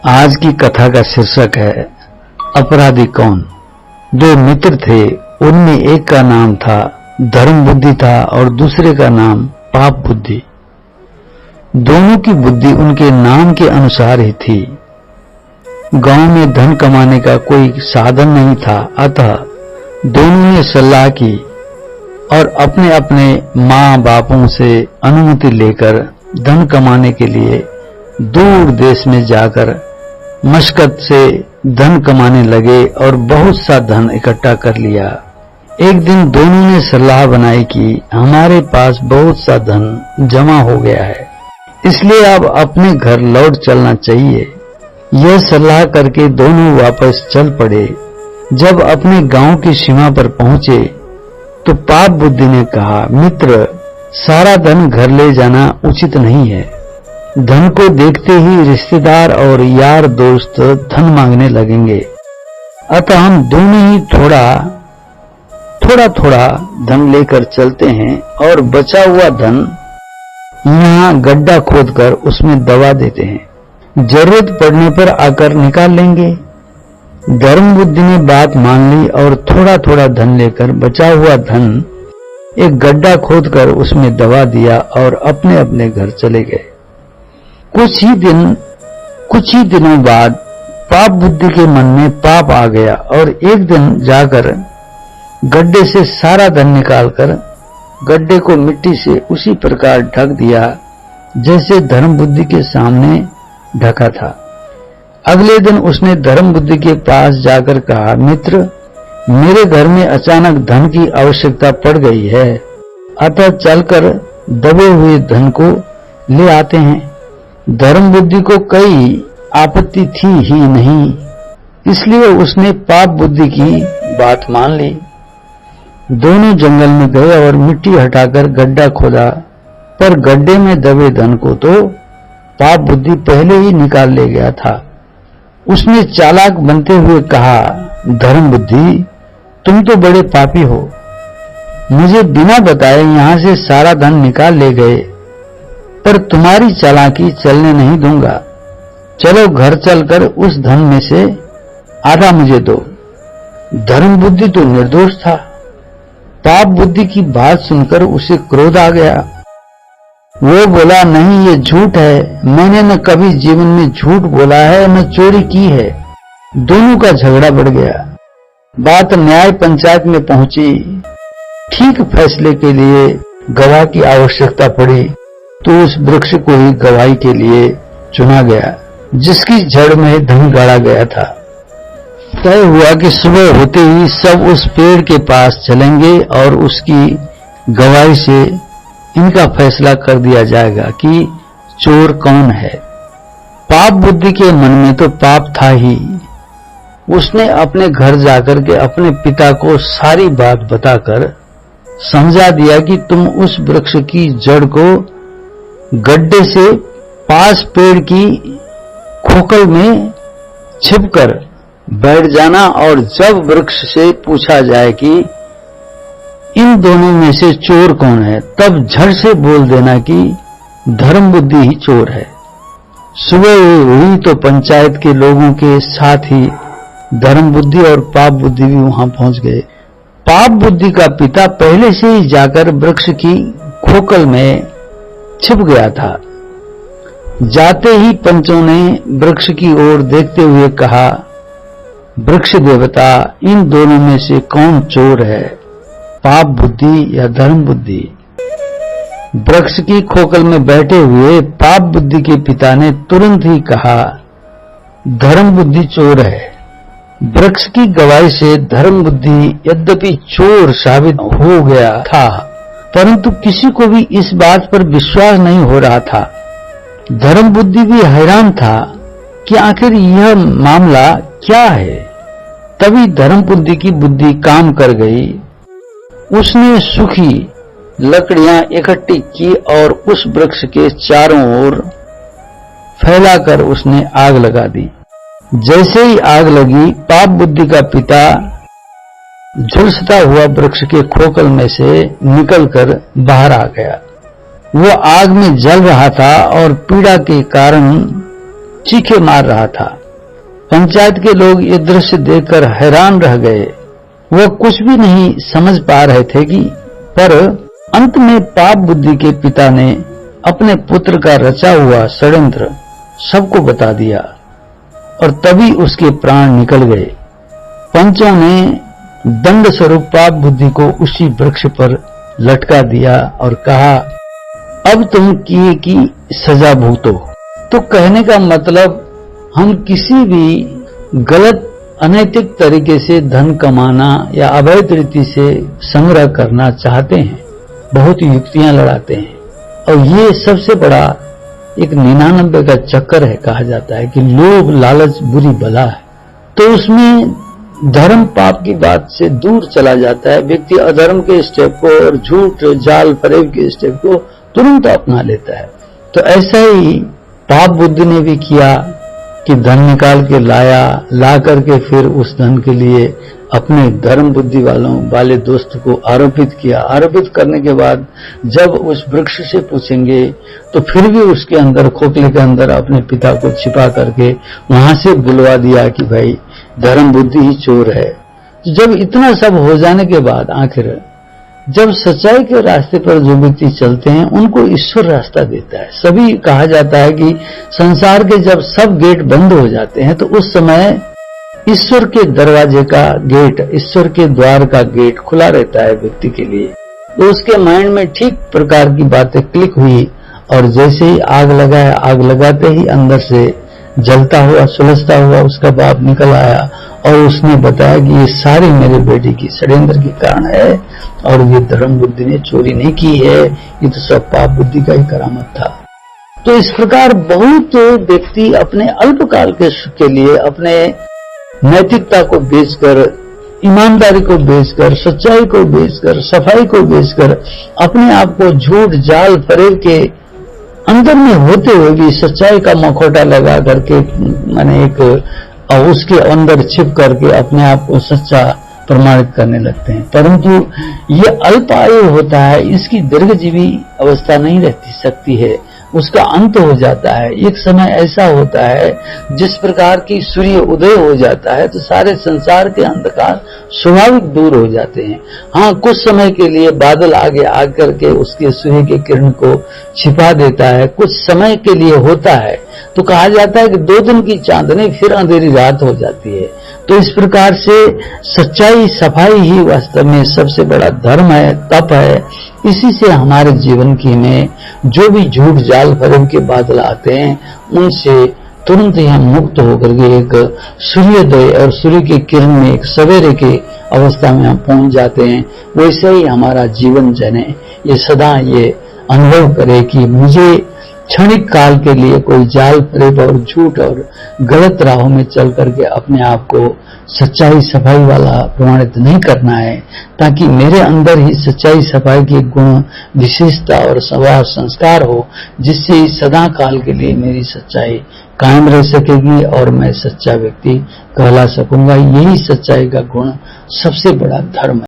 आज की कथा का शीर्षक है अपराधी कौन। दो मित्र थे, उनमें एक का नाम था धर्म बुद्धि था और दूसरे का नाम पाप बुद्धि। दोनों की बुद्धि उनके नाम के अनुसार ही थी। गांव में धन कमाने का कोई साधन नहीं था, अतः दोनों ने सलाह की और अपने अपने माँ बापों से अनुमति लेकर धन कमाने के लिए दूर देश में जाकर मशक्कत से धन कमाने लगे और बहुत सा धन इकट्ठा कर लिया। एक दिन दोनों ने सलाह बनाई कि हमारे पास बहुत सा धन जमा हो गया है, इसलिए अब अपने घर लौट चलना चाहिए। यह सलाह करके दोनों वापस चल पड़े। जब अपने गांव की सीमा पर पहुंचे तो पाप बुद्धि ने कहा, मित्र, सारा धन घर ले जाना उचित नहीं है। धन को देखते ही रिश्तेदार और यार दोस्त धन मांगने लगेंगे, अतः हम दोनों ही थोड़ा धन लेकर चलते हैं और बचा हुआ धन यहाँ गड्ढा खोदकर उसमें दबा देते हैं, जरूरत पड़ने पर आकर निकाल लेंगे। धर्म बुद्धि ने बात मान ली और थोड़ा धन लेकर बचा हुआ धन एक गड्ढा खोदकर उसमें दबा दिया और अपने अपने घर चले गए। कुछ ही दिनों बाद पाप बुद्धि के मन में पाप आ गया और एक दिन जाकर गड्ढे से सारा धन निकालकर गड्ढे को मिट्टी से उसी प्रकार ढक दिया जैसे धर्म बुद्धि के सामने ढका था। अगले दिन उसने धर्म बुद्धि के पास जाकर कहा, मित्र, मेरे घर में अचानक धन की आवश्यकता पड़ गई है, अतः चलकर दबे हुए धन को ले आते हैं। धर्म बुद्धि को कोई आपत्ति थी ही नहीं, इसलिए उसने पाप बुद्धि की बात मान ली। दोनों जंगल में गए और मिट्टी हटाकर गड्ढा खोदा, पर गड्ढे में दबे धन को तो पाप बुद्धि पहले ही निकाल ले गया था। उसने चालाक बनते हुए कहा, धर्म बुद्धि, तुम तो बड़े पापी हो, मुझे बिना बताए यहां से सारा धन निकाल ले गए, पर तुम्हारी चालाकी चलने नहीं दूंगा। चलो घर चलकर उस धन में से आधा मुझे दो। धर्म बुद्धि तो निर्दोष था। पाप बुद्धि की बात सुनकर उसे क्रोध आ गया। वो बोला, नहीं, ये झूठ है, मैंने न कभी जीवन में झूठ बोला है न चोरी की है। दोनों का झगड़ा बढ़ गया। बात न्याय पंचायत में पहुंची। ठीक फैसले के लिए गवाह की आवश्यकता पड़ी तो उस वृक्ष को ही गवाही के लिए चुना गया जिसकी जड़ में धन गाड़ा गया था। तय हुआ कि सुबह होते ही सब उस पेड़ के पास चलेंगे और उसकी गवाही से इनका फैसला कर दिया जाएगा कि चोर कौन है। पाप बुद्धि के मन में तो पाप था ही। उसने अपने घर जाकर के अपने पिता को सारी बात बताकर समझा दिया कि तुम उस वृक्ष की जड़ को गड्ढे से पास पेड़ की खोखल में छिपकर बैठ जाना और जब वृक्ष से पूछा जाए कि इन दोनों में से चोर कौन है, तब झट से बोल देना कि धर्म बुद्धि ही चोर है। सुबह हुई तो पंचायत के लोगों के साथ ही धर्म बुद्धि और पाप बुद्धि भी वहां पहुंच गए। पाप बुद्धि का पिता पहले से ही जाकर वृक्ष की खोखल में छिप गया था। जाते ही पंचों ने वृक्ष की ओर देखते हुए कहा, वृक्ष देवता, इन दोनों में से कौन चोर है, पाप बुद्धि या धर्म बुद्धि? वृक्ष की खोखल में बैठे हुए पाप बुद्धि के पिता ने तुरंत ही कहा, धर्म बुद्धि चोर है। वृक्ष की गवाही से धर्म बुद्धि यद्यपि चोर साबित हो गया था, परंतु किसी को भी इस बात पर विश्वास नहीं हो रहा था। धर्म बुद्धि भी हैरान था कि आखिर यह मामला क्या है। तभी धर्म बुद्धि की बुद्धि काम कर गई। उसने सूखी लकड़ियां इकट्ठी की और उस वृक्ष के चारों ओर फैलाकर उसने आग लगा दी। जैसे ही आग लगी, पाप बुद्धि का पिता झुलसता हुआ वृक्ष के खोखल में से निकलकर बाहर आ गया। वो आग में जल रहा था और पीड़ा के कारण चीखे मार रहा था। पंचायत के लोग ये दृश्य देखकर हैरान रह गए। वह कुछ भी नहीं समझ पा रहे थे कि पर अंत में पाप बुद्धि के पिता ने अपने पुत्र का रचा हुआ षड्यंत्र सबको बता दिया और तभी उसके प्राण निकल गए। पंचों ने दंड स्वरूप पाप बुद्धि को उसी वृक्ष पर लटका दिया और कहा, अब तुम किए की सजा भुगतो। तो कहने का मतलब, हम किसी भी गलत अनैतिक तरीके से धन कमाना या अवैध रीति से संग्रह करना चाहते हैं, बहुत युक्तियां लड़ाते हैं और ये सबसे बड़ा एक 99 का चक्कर है। कहा जाता है कि लोभ लालच बुरी बला है, तो उसमें धर्म पाप की बात से दूर चला जाता है। व्यक्ति अधर्म के स्टेप को और झूठ जाल फरेब के स्टेप को तुरंत अपना लेता है। तो ऐसा ही पाप बुद्धि ने भी किया कि धन निकाल के लाया, ला करके फिर उस धन के लिए अपने धर्म बुद्धि वाले दोस्त को आरोपित किया। आरोपित करने के बाद जब उस वृक्ष से पूछेंगे तो फिर भी उसके अंदर, खोखले के अंदर अपने पिता को छिपा करके वहां से बुलवा दिया कि भाई धर्म बुद्धि ही चोर है। तो जब इतना सब हो जाने के बाद आखिर जब सच्चाई के रास्ते पर जो व्यक्ति चलते हैं उनको ईश्वर रास्ता देता है। सभी कहा जाता है कि संसार के जब सब गेट बंद हो जाते हैं तो उस समय ईश्वर के दरवाजे का गेट, ईश्वर के द्वार का गेट खुला रहता है व्यक्ति के लिए। तो उसके माइंड में ठीक प्रकार की बातें क्लिक हुई और जैसे ही आग लगाया, आग लगाते ही अंदर से जलता हुआ सुलझता हुआ उसका बाप निकल आया और उसने बताया कि ये सारी मेरे बेटे की षड्यंत्र के कारण है और ये धर्म बुद्धि ने चोरी नहीं की है, ये तो सब पाप बुद्धि का ही करामत था। तो इस प्रकार बहुत व्यक्ति अपने अल्पकाल के सुख के लिए अपने नैतिकता को बेचकर, ईमानदारी को बेचकर, सच्चाई को बेचकर, सफाई को बेचकर अपने आप को झूठ जाल फरेब के अंदर में होते हुए भी सच्चाई का मखौटा लगा करके, माने एक उसके अंदर छिप करके अपने आप को सच्चा प्रमाणित करने लगते हैं। परंतु ये अल्प आयु होता है, इसकी दीर्घजीवी अवस्था नहीं रहती सकती है, उसका अंत हो जाता है। एक समय ऐसा होता है जिस प्रकार की सूर्य उदय हो जाता है तो सारे संसार के अंधकार स्वाभाविक दूर हो जाते हैं। हाँ, कुछ समय के लिए बादल आगे आकर के उसके सूर्य के किरण को छिपा देता है, कुछ समय के लिए होता है। तो कहा जाता है कि 2 दिन की चांदनी फिर अंधेरी रात हो जाती है। तो इस प्रकार से सच्चाई सफाई ही वास्तव में सबसे बड़ा धर्म है, तप है। इसी से हमारे जीवन की में जो भी झूठ जाल फरेब के बादल आते हैं उनसे तुरंत ही हम मुक्त होकर के एक सूर्योदय और सूर्य की किरण में एक सवेरे के अवस्था में हम पहुंच जाते हैं। वैसे ही हमारा जीवन जने ये सदा ये अनुभव करे कि मुझे क्षणिक काल के लिए कोई जाल फरेब और झूठ और गलत राहों में चल करके अपने आप को सच्चाई सफाई वाला प्रमाणित नहीं करना है, ताकि मेरे अंदर ही सच्चाई सफाई के गुण, विशेषता और स्वभाव संस्कार हो, जिससे सदा काल के लिए मेरी सच्चाई कायम रह सकेगी और मैं सच्चा व्यक्ति कहला सकूंगा। यही सच्चाई का गुण सबसे बड़ा धर्म है।